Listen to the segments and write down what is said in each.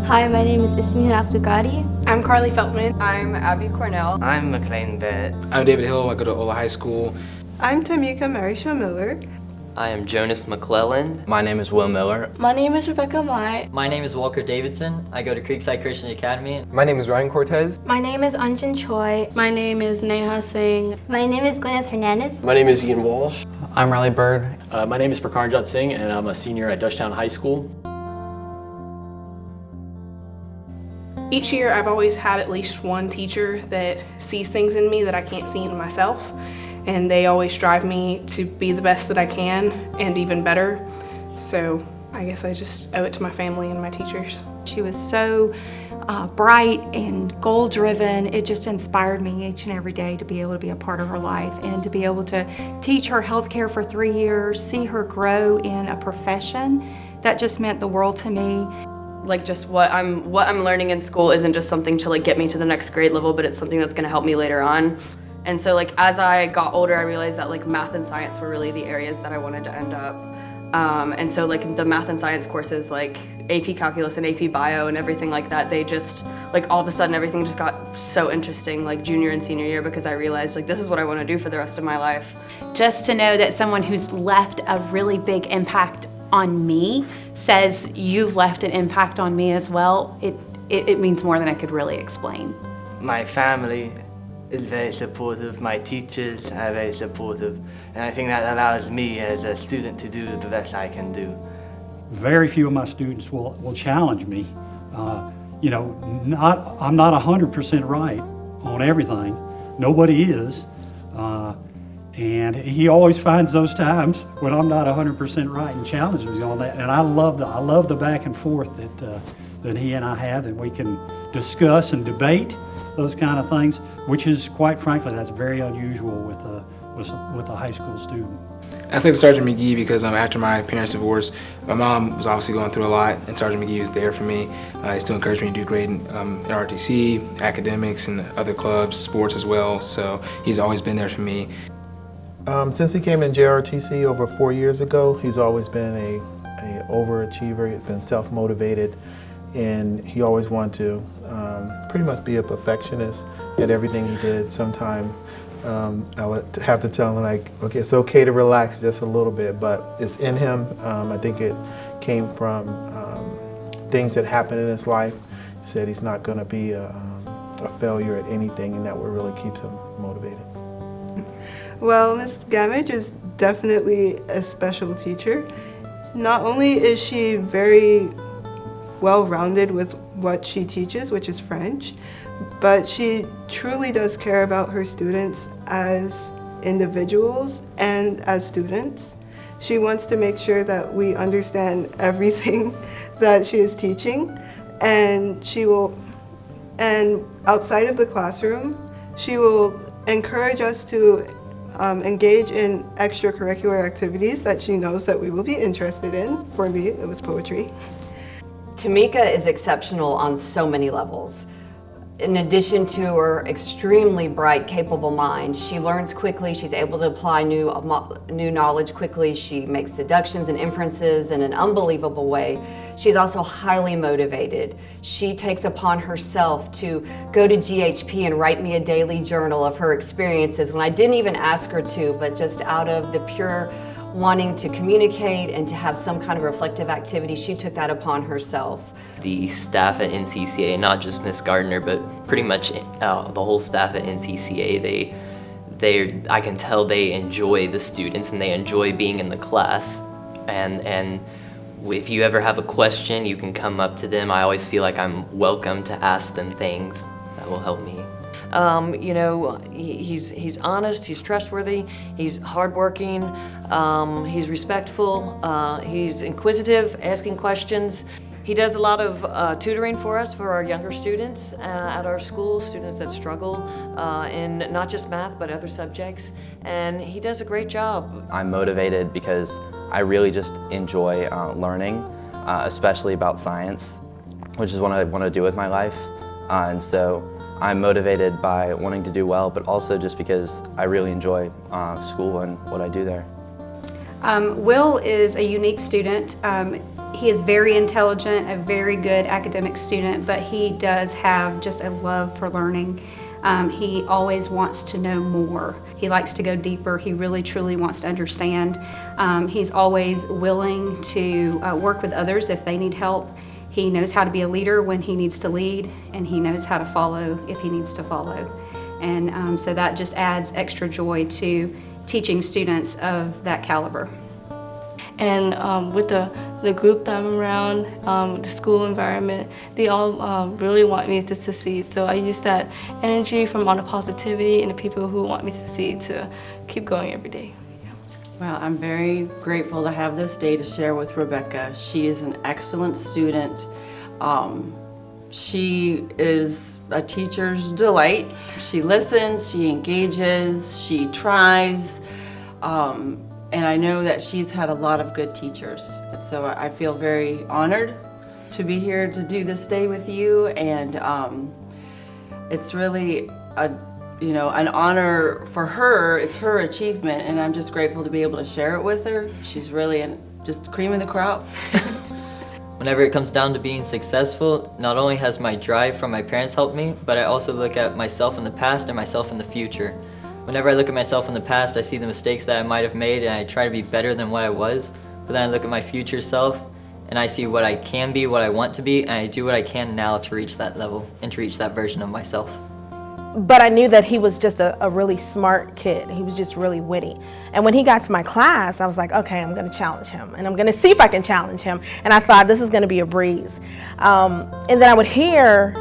Hi, my name is Ismeen Abdugadi. I'm Carly Feltman. I'm Abby Cornell. I'm McLean Bett. I'm David Hill. I go to Ola High School. I'm Tamika Marisha Miller. I am Jonas McClellan. My name is Will Miller. My name is Rebecca Mai. My name is Walker Davidson. I go to Creekside Christian Academy. My name is Ryan Cortez. My name is Anjan Choi. My name is Neha Singh. My name is Gwyneth Hernandez. My name is Ian Walsh. I'm Riley Bird. My name is Prakarnjot Singh, and I'm a senior at Dutchtown High School. Each year I've always had at least one teacher that sees things in me that I can't see in myself, and they always strive me to be the best that I can and even better. So I guess I just owe it to my family and my teachers. She was so bright and goal-driven. It just inspired me each and every day to be able to be a part of her life and to be able to teach her healthcare for 3 years, see her grow in a profession. That just meant the world to me. Like just what I'm learning in school isn't just something to like get me to the next grade level, but it's something that's going to help me later on. And so like as I got older, I realized that like math and science were really the areas that I wanted to end up. And so like the math and science courses like AP Calculus and AP Bio and everything like that, they just like all of a sudden everything just got so interesting like junior and senior year, because I realized like this is what I want to do for the rest of my life. Just to know that someone who's left a really big impact on me says you've left an impact on me as well, it means more than I could really explain. My family is very supportive, my teachers are very supportive, and I think that allows me as a student to do the best I can do. Very few of my students will challenge me. You know, I'm not 100% right on everything. Nobody is. And he always finds those times when I'm not 100% right and challenges me on that. And I love the back and forth that he and I have, and we can discuss and debate those kind of things, which is, quite frankly, that's very unusual with a high school student. I think Sergeant McGee because after my parents' divorce, my mom was obviously going through a lot, and Sergeant McGee was there for me. He still encouraged me to do great in ROTC, academics, and other clubs, sports as well. So he's always been there for me. Since he came in JRTC over 4 years ago, he's always been a overachiever. He's been self-motivated, and he always wanted to pretty much be a perfectionist at everything he did. Sometimes I would have to tell him, like, okay, it's okay to relax just a little bit, but it's in him. I think it came from things that happened in his life. He said he's not going to be a failure at anything, and that what really keeps him motivated. Well, Ms. Gamage is definitely a special teacher. Not only is she very well-rounded with what she teaches, which is French, but she truly does care about her students as individuals and as students. She wants to make sure that we understand everything that she is teaching, and outside of the classroom, she will encourage us to engage in extracurricular activities that she knows that we will be interested in. For me, it was poetry. Tamika is exceptional on so many levels. In addition to her extremely bright, capable mind, she learns quickly, she's able to apply new knowledge quickly, she makes deductions and inferences in an unbelievable way. She's also highly motivated. She takes upon herself to go to GHP and write me a daily journal of her experiences when I didn't even ask her to, but just out of the pure wanting to communicate and to have some kind of reflective activity, she took that upon herself. The staff at NCCA, not just Miss Gardner, but pretty much the whole staff at NCCA, I can tell they enjoy the students and they enjoy being in the class. And if you ever have a question, you can come up to them. I always feel like I'm welcome to ask them things that will help me. You know, he's honest, he's trustworthy, he's hardworking, he's respectful, he's inquisitive, asking questions. He does a lot of tutoring for us, for our younger students at our school, students that struggle in not just math, but other subjects, and he does a great job. I'm motivated because I really just enjoy learning, especially about science, which is what I want to do with my life, and so I'm motivated by wanting to do well, but also just because I really enjoy school and what I do there. Will is a unique student. He is very intelligent, a very good academic student, but he does have just a love for learning. He always wants to know more. He likes to go deeper. He really, truly wants to understand. He's always willing to work with others if they need help. He knows how to be a leader when he needs to lead, and he knows how to follow if he needs to follow. And so that just adds extra joy to teaching students of that caliber. And with the group that I'm around, the school environment, they all really want me to succeed. So I use that energy from all the positivity and the people who want me to succeed to keep going every day. Well, I'm very grateful to have this day to share with Rebecca. She is an excellent student. She is a teacher's delight. She listens, she engages, she tries. And I know that she's had a lot of good teachers. And so I feel very honored to be here to do this day with you. And it's really an honor for her. It's her achievement, and I'm just grateful to be able to share it with her. She's really just cream of the crop. Whenever it comes down to being successful, not only has my drive from my parents helped me, but I also look at myself in the past and myself in the future. Whenever I look at myself in the past, I see the mistakes that I might have made and I try to be better than what I was. But then I look at my future self and I see what I can be, what I want to be, and I do what I can now to reach that level and to reach that version of myself. But I knew that he was just a really smart kid. He was just really witty. And when he got to my class, I was like, okay, I'm gonna challenge him. And I'm gonna see if I can challenge him. And I thought this is gonna be a breeze. And then I would hear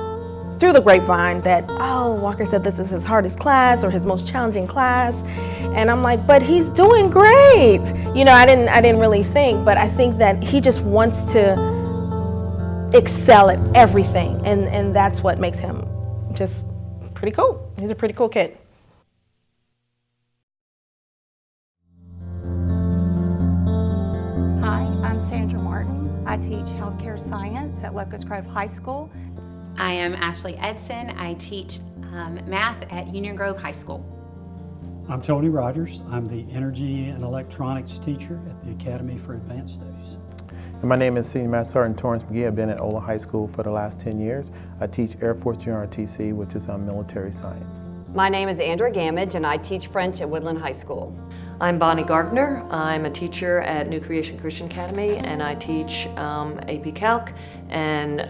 through the grapevine that, oh, Walker said this is his hardest class or his most challenging class. And I'm like, but he's doing great. You know, I didn't really think, but I think that he just wants to excel at everything. And that's what makes him just pretty cool. He's a pretty cool kid. Hi, I'm Sandra Martin. I teach healthcare science at Locust Grove High School. I am Ashley Edson. I teach math at Union Grove High School. I'm Tony Rogers. I'm the Energy and Electronics teacher at the Academy for Advanced Studies. And my name is Senior Master Sergeant Torrance McGee. I've been at Ola High School for the last 10 years. I teach Air Force Junior RTC, which is military science. My name is Andrea Gamage, and I teach French at Woodland High School. I'm Bonnie Gardner. I'm a teacher at New Creation Christian Academy, and I teach AP Calc and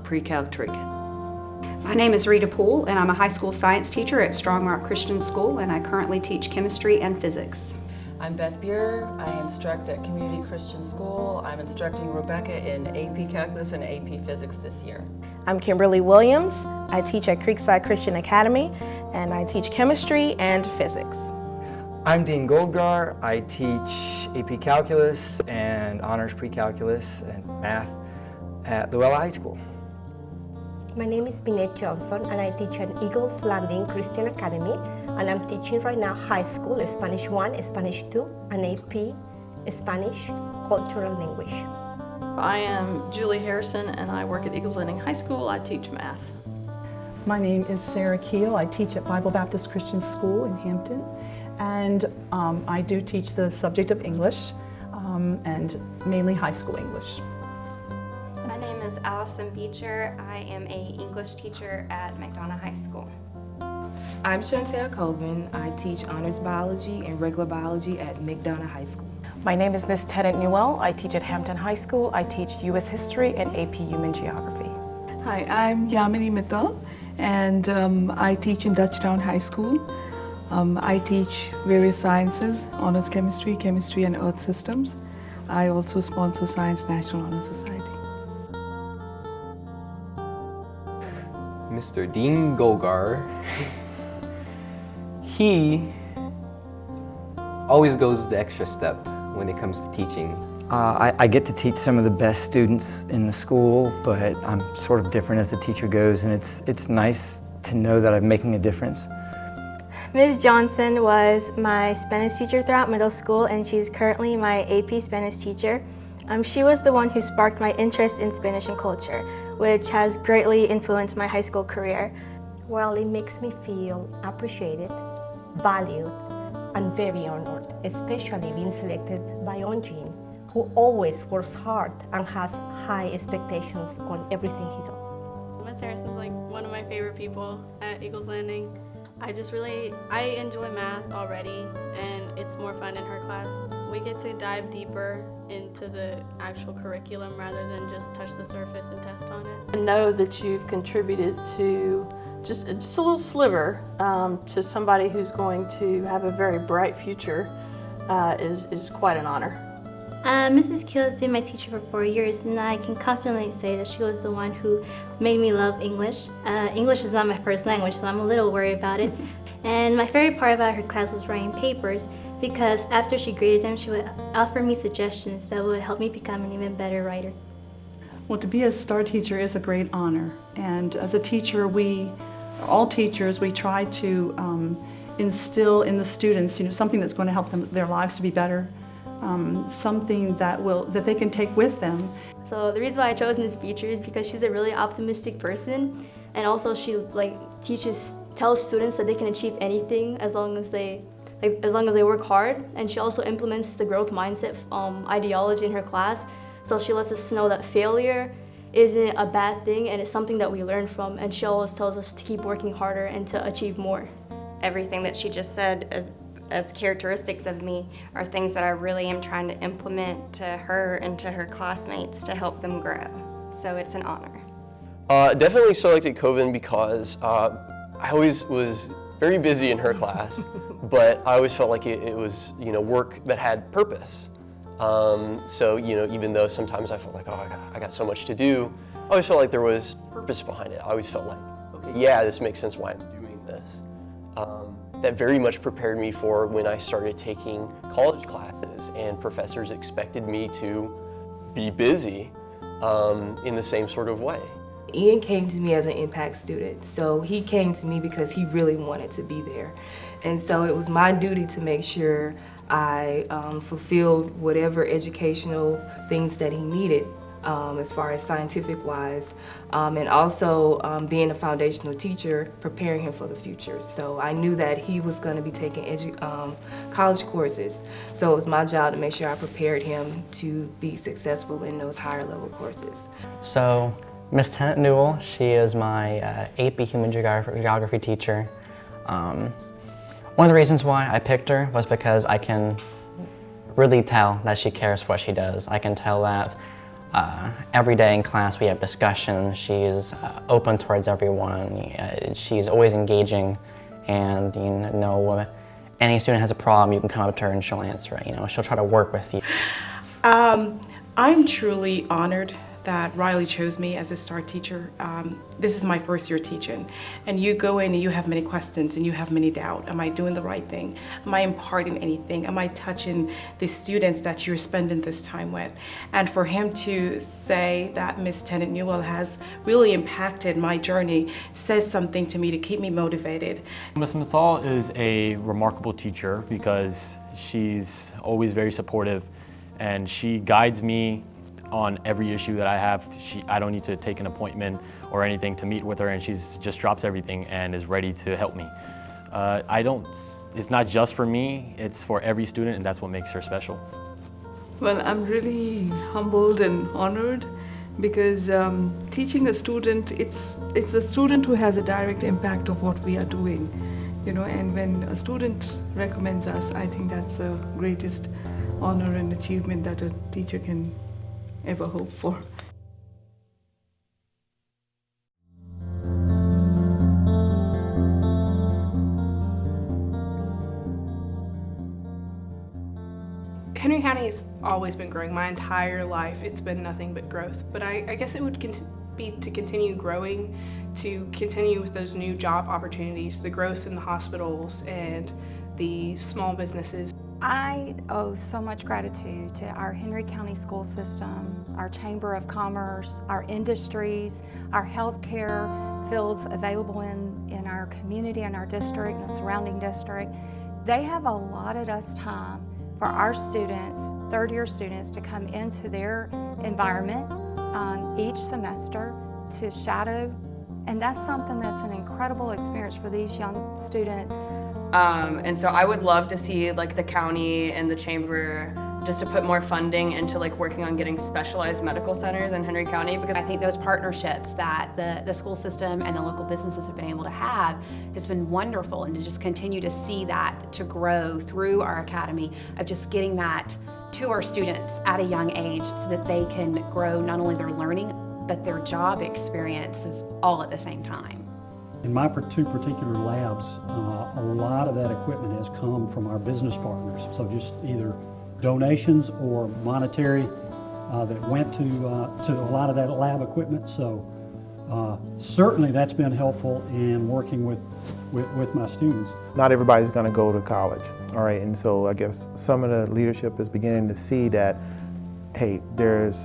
Pre-Calc Trig. My name is Rita Poole, and I'm a high school science teacher at Strong Rock Christian School, and I currently teach chemistry and physics. I'm Beth Buer. I instruct at Community Christian School. I'm instructing Rebecca in AP Calculus and AP Physics this year. I'm Kimberly Williams. I teach at Creekside Christian Academy, and I teach chemistry and physics. I'm Dean Goldgar. I teach AP Calculus and Honors Pre-Calculus and Math at Luella High School. My name is Minette Johnson, and I teach at Eagles Landing Christian Academy, and I'm teaching right now high school, Spanish 1, Spanish 2, and AP Spanish Cultural Language. I am Julie Harrison, and I work at Eagles Landing High School. I teach math. My name is Sarah Keel. I teach at Bible Baptist Christian School in Hampton, and I do teach the subject of English, and mainly high school English. My name is Allison Beecher. I am an English teacher at McDonough High School. I'm Chantel Colvin. I teach honors biology and regular biology at McDonough High School. My name is Ms. Tennant Newell. I teach at Hampton High School. I teach U.S. History and AP Human Geography. Hi, I'm Yamini Mittal, and I teach in Dutchtown High School. I teach various sciences, honors chemistry, chemistry and earth systems. I also sponsor Science National Honor Society. Mr. Dean Golgar, he always goes the extra step when it comes to teaching. I get to teach some of the best students in the school, but I'm sort of different as the teacher goes, and it's nice to know that I'm making a difference. Ms. Johnson was my Spanish teacher throughout middle school, and she's currently my AP Spanish teacher. She was the one who sparked my interest in Spanish and culture, which has greatly influenced my high school career. Well, it makes me feel appreciated, valued, and very honored, especially being selected by Onjin, who always works hard and has high expectations on everything he does. Miss Harrison's like one of my favorite people at Eagles Landing. I enjoy math already, and it's more fun in her class. We get to dive deeper into the actual curriculum rather than just touch the surface and test on it. And know that you've contributed to just a little sliver to somebody who's going to have a very bright future is quite an honor. Mrs. Keel has been my teacher for 4 years, and I can confidently say that she was the one who made me love English. English is not my first language, so I'm a little worried about it. And my favorite part about her class was writing papers, because after she graded them, she would offer me suggestions that would help me become an even better writer. Well, to be a STAR teacher is a great honor. And as a teacher, all teachers, we try to instill in the students, something that's going to help their lives to be better, something that they can take with them. So the reason why I chose Miss Beecher is because she's a really optimistic person, and also she tells students that they can achieve anything as long as they work hard. And she also implements the growth mindset ideology in her class. So she lets us know that failure isn't a bad thing, and it's something that we learn from. And she always tells us to keep working harder and to achieve more. Everything that she just said as characteristics of me are things that I really am trying to implement to her and to her classmates to help them grow. So it's an honor. Definitely selected Coven because I always was very busy in her class, but I always felt like it was work that had purpose. So even though sometimes I felt like, oh, I got so much to do, I always felt like there was purpose behind it. I always felt like, okay, yeah, this makes sense why I'm doing this. That very much prepared me for when I started taking college classes and professors expected me to be busy in the same sort of way. Ian came to me as an impact student, so he came to me because he really wanted to be there. And so it was my duty to make sure I fulfilled whatever educational things that he needed as far as scientific-wise, and also being a foundational teacher, preparing him for the future. So I knew that he was going to be taking college courses, so it was my job to make sure I prepared him to be successful in those higher level courses. So Miss Tennant Newell, she is my AP Human Geography teacher. One of the reasons why I picked her was because I can really tell that she cares for what she does. I can tell that every day in class we have discussions. She's open towards everyone. She's always engaging, and any student has a problem, you can come up to her and she'll answer it. She'll try to work with you. I'm truly honored that Riley chose me as a STAR teacher. This is my first year teaching, and you go in and you have many questions and you have many doubts. Am I doing the right thing? Am I imparting anything? Am I touching the students that you're spending this time with? And for him to say that Miss Tennant Newell has really impacted my journey says something to me to keep me motivated. Ms. Mithal is a remarkable teacher because she's always very supportive, and she guides me on every issue that I have. I don't need to take an appointment or anything to meet with her, and she just drops everything and is ready to help me. It's not just for me, it's for every student, and that's what makes her special. Well, I'm really humbled and honored because teaching a student, it's the student who has a direct impact of what we are doing, and when a student recommends us, I think that's the greatest honor and achievement that a teacher can ever hope for. Henry County has always been growing. My entire life, it's been nothing but growth. But I guess it would be to continue growing, to continue with those new job opportunities, the growth in the hospitals and the small businesses. I owe so much gratitude to our Henry County school system, our Chamber of Commerce, our industries, our healthcare fields available in our community and our district and the surrounding district. They have allotted us time for our students, third-year students, to come into their environment each semester to shadow. And that's something that's an incredible experience for these young students And so I would love to see like the county and the chamber just to put more funding into like working on getting specialized medical centers in Henry County, because I think those partnerships that the school system and the local businesses have been able to have has been wonderful, and to just continue to see that to grow through our academy of just getting that to our students at a young age so that they can grow not only their learning but their job experiences all at the same time. In my two particular labs, a lot of that equipment has come from our business partners. So just either donations or monetary that went to a lot of that lab equipment. So certainly that's been helpful in working with my students. Not everybody's going to go to college, all right? And so I guess some of the leadership is beginning to see that, hey, there's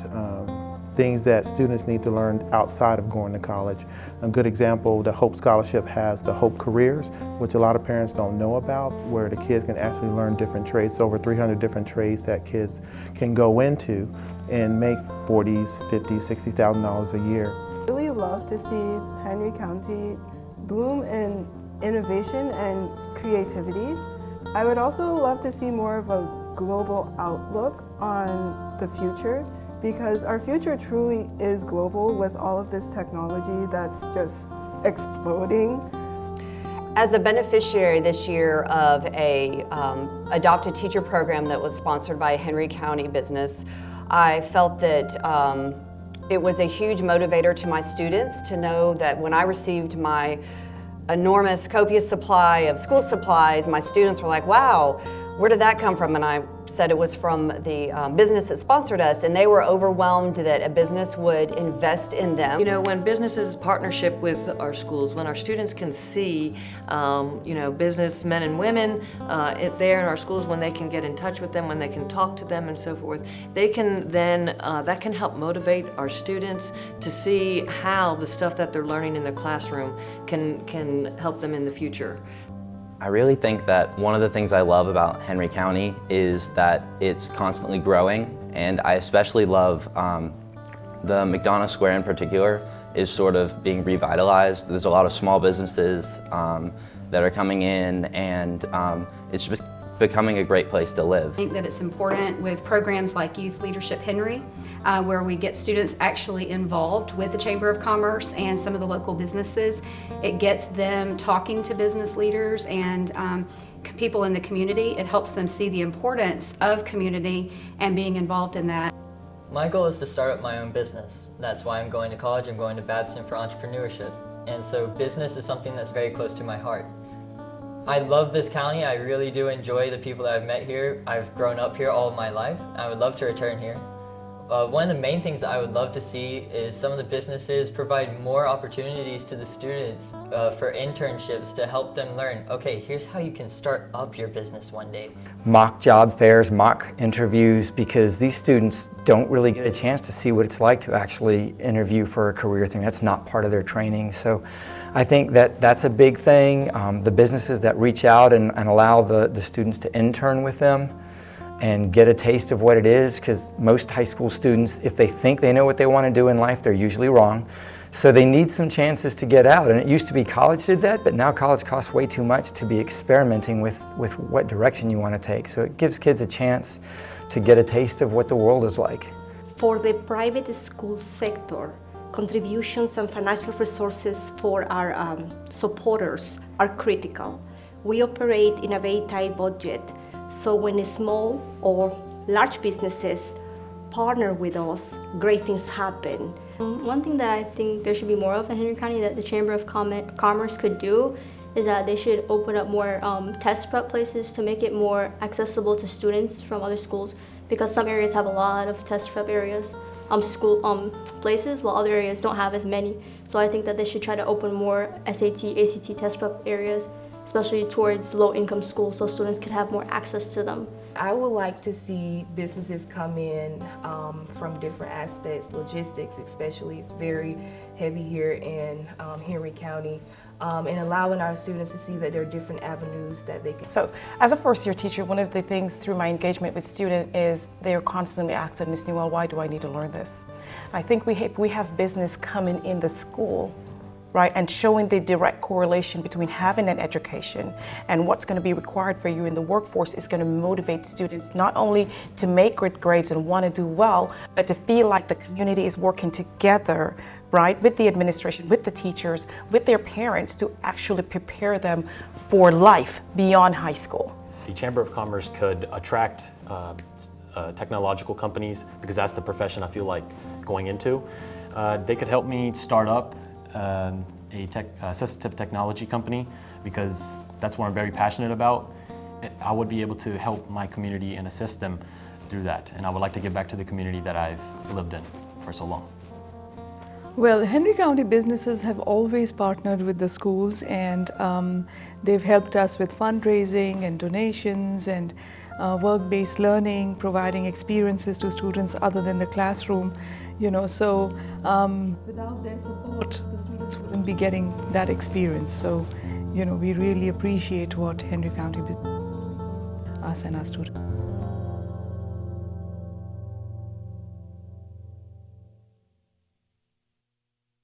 things that students need to learn outside of going to college. A good example, the Hope Scholarship has the Hope Careers, which a lot of parents don't know about, where the kids can actually learn different trades, over 300 different trades that kids can go into and make $40,000, $50,000, $60,000 a year. I really love to see Henry County bloom in innovation and creativity. I would also love to see more of a global outlook on the future, because our future truly is global with all of this technology that's just exploding. As a beneficiary this year of a adopted teacher program that was sponsored by a Henry County business, I felt that it was a huge motivator to my students to know that when I received my enormous copious supply of school supplies, my students were like, wow, where did that come from? And I said it was from the business that sponsored us, and they were overwhelmed that a business would invest in them. You know, when businesses partnership with our schools, when our students can see, you know, businessmen and women there in our schools, when they can get in touch with them, when they can talk to them and so forth, they can then, that can help motivate our students to see how the stuff that they're learning in the classroom can help them in the future. I really think that one of the things I love about Henry County is that it's constantly growing, and I especially love the McDonough Square in particular is sort of being revitalized. There's a lot of small businesses that are coming in, and it's just becoming a great place to live. I think that it's important with programs like Youth Leadership Henry, where we get students actually involved with the Chamber of Commerce and some of the local businesses. It gets them talking to business leaders and people in the community. It helps them see the importance of community and being involved in that. My goal is to start up my own business. That's why I'm going to college. I'm going to Babson for entrepreneurship. And so business is something that's very close to my heart. I love this county. I really do enjoy the people that I've met here. I've grown up here all of my life. I would love to return here. One of the main things that I would love to see is some of the businesses provide more opportunities to the students for internships to help them learn, okay, here's how you can start up your business one day. Mock job fairs, mock interviews, because these students don't really get a chance to see what it's like to actually interview for a career thing. That's not part of their training. So I think that that's a big thing. The businesses that reach out and allow the students to intern with them and get a taste of what it is, because most high school students, if they think they know what they want to do in life, they're usually wrong. So they need some chances to get out. And it used to be college did that, but now college costs way too much to be experimenting with what direction you want to take. So it gives kids a chance to get a taste of what the world is like. For the private school sector, contributions and financial resources for our supporters are critical. We operate in a very tight budget, so when small or large businesses partner with us, great things happen. One thing that I think there should be more of in Henry County that the Chamber of Commerce could do is that they should open up more test prep places to make it more accessible to students from other schools, because some areas have a lot of test prep areas, school places, while other areas don't have as many. So I think that they should try to open more SAT, ACT test prep areas, especially towards low-income schools, so students could have more access to them. I would like to see businesses come in from different aspects. Logistics especially is very heavy here in Henry County, and allowing our students to see that there are different avenues that they can. So as a first-year teacher, one of the things through my engagement with students is they're constantly asking, Ms. Newell, why do I need to learn this? I think we have business coming in the school right? And showing the direct correlation between having an education and what's going to be required for you in the workforce is going to motivate students not only to make good grades and want to do well, but to feel like the community is working together, right, with the administration, with the teachers, with their parents to actually prepare them for life beyond high school. The Chamber of Commerce could attract technological companies, because that's the profession I feel like going into. They could help me start up assistive technology company, because that's what I'm very passionate about. I would be able to help my community and assist them through that, and I would like to give back to the community that I've lived in for so long. Well, Henry County businesses have always partnered with the schools, and they've helped us with fundraising and donations and work-based learning, providing experiences to students other than the classroom, you know, so without their support, the students wouldn't be getting that experience. So, you know, we really appreciate what Henry County did, us and our students.